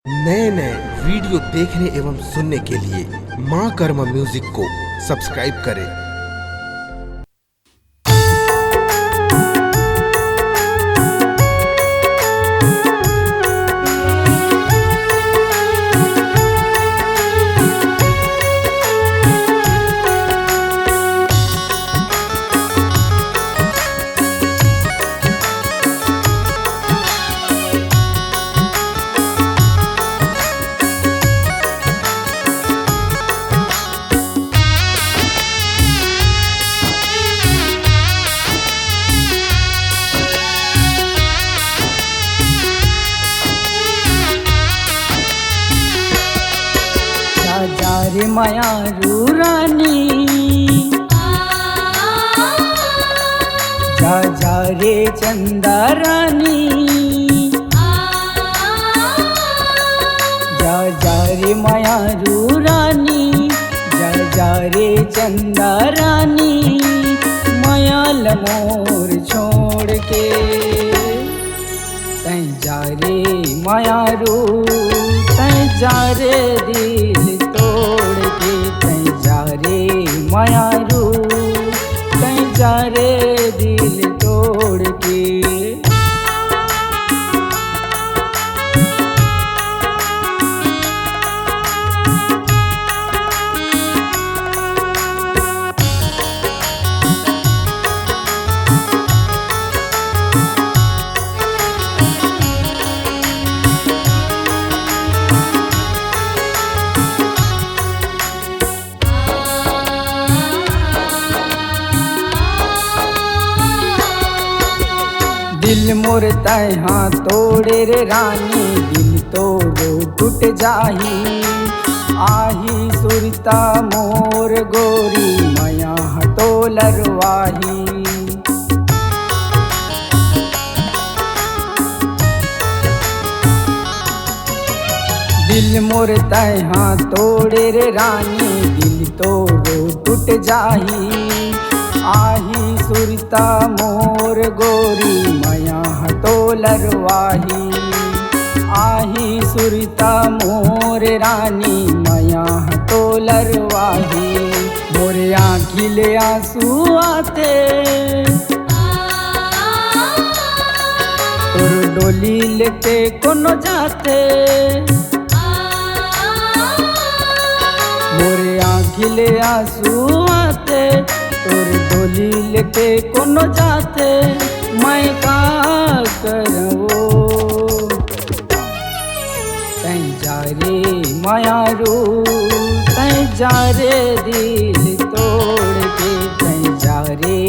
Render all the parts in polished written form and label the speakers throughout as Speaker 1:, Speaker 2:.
Speaker 1: नए नए वीडियो देखने एवं सुनने के लिए माँ कर्मा म्यूजिक को सब्सक्राइब करें।
Speaker 2: जा रे माया रूरानी, जा रे चंदा रानी, जा रे माया रूरानी, जा रे चंदा रानी, माया लमोर छोड़ के तै जा रे माया रू, तै जा रे दिल तोड़ के, तै जा रे माया रू, तै जा रे दिल तोड़ के। दिल मोर तैहा तोड़े रे रानी, दिल तोड़ो टूट जाही, आही सुरता मोर गोरी, माया तो लरवाही। दिल मोर तैहा तोड़े रे रानी, दिल तोड़ो टूट जाही, आही सुरता मोर गोरी, माया तो लरवाही। आही सुरता मोर रानी, माया तो लरवाही। मोरे आँखिले आंसू आते, तोर डोली लेते कोनो जाते, मोरे आँखिले आंसू आते, तोर डोली लेके कोनो जाते, मैं का करवो तै जा रे माया रू, तै जा रे दिल तोड़ के, तै जा रे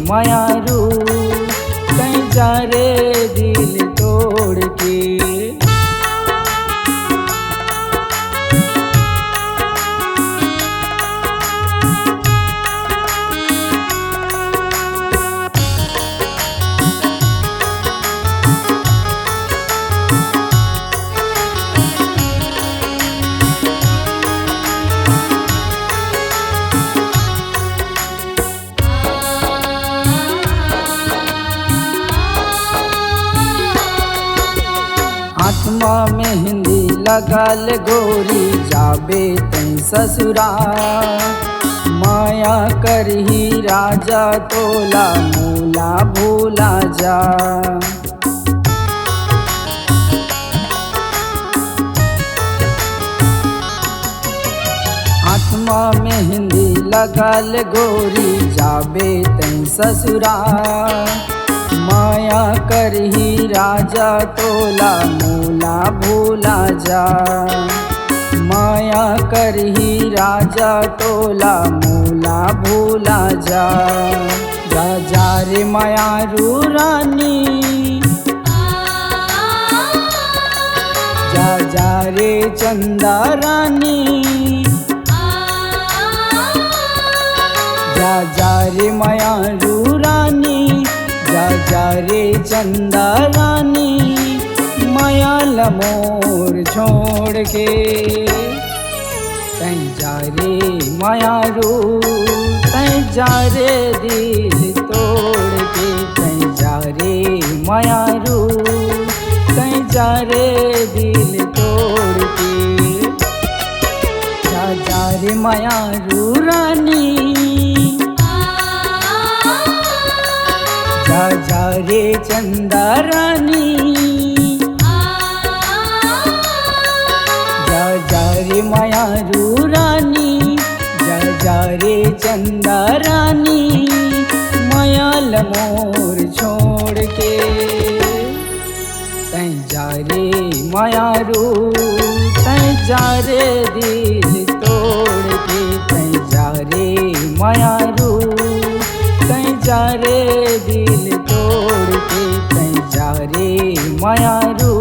Speaker 2: माया रू, तै जा रे दिल तोड़ के। आत्मा में हिंदी लगाल गोरी, जाबे तै ससुरा, माया करही राजा तोला, मोला भूला जा। आत्मा में हिंदी लगाल गोरी, जाबे तै ससुरा, माया करही राजा तोला, मोला भूला जा। माया करही राजा तोला, मोला भूला जा। जा रे माया रू रानी, जा रे चंदा रानी, जा रे माया रू रानी, जा रे चंदा रानी, माया लमोर छोड़ के तै जा रे माया रू, तै जा रे दिल तोड़ के, तै जा रे माया रू, तै जा रे दिल तोड़ मायारू रानी जा जा रे चंदा रानी जा जा रे मायारू रानी जा जा रे चंदा रानी मायाल मोर छोड़ के तैं जा रे मायारू तैं जा रे दिल तोड़ के तैं जा रे मायारू तैं जा रे दिल तोड़ के तैं जा रे मायारू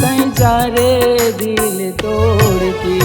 Speaker 2: तैं जा रे दिल तोड़ के।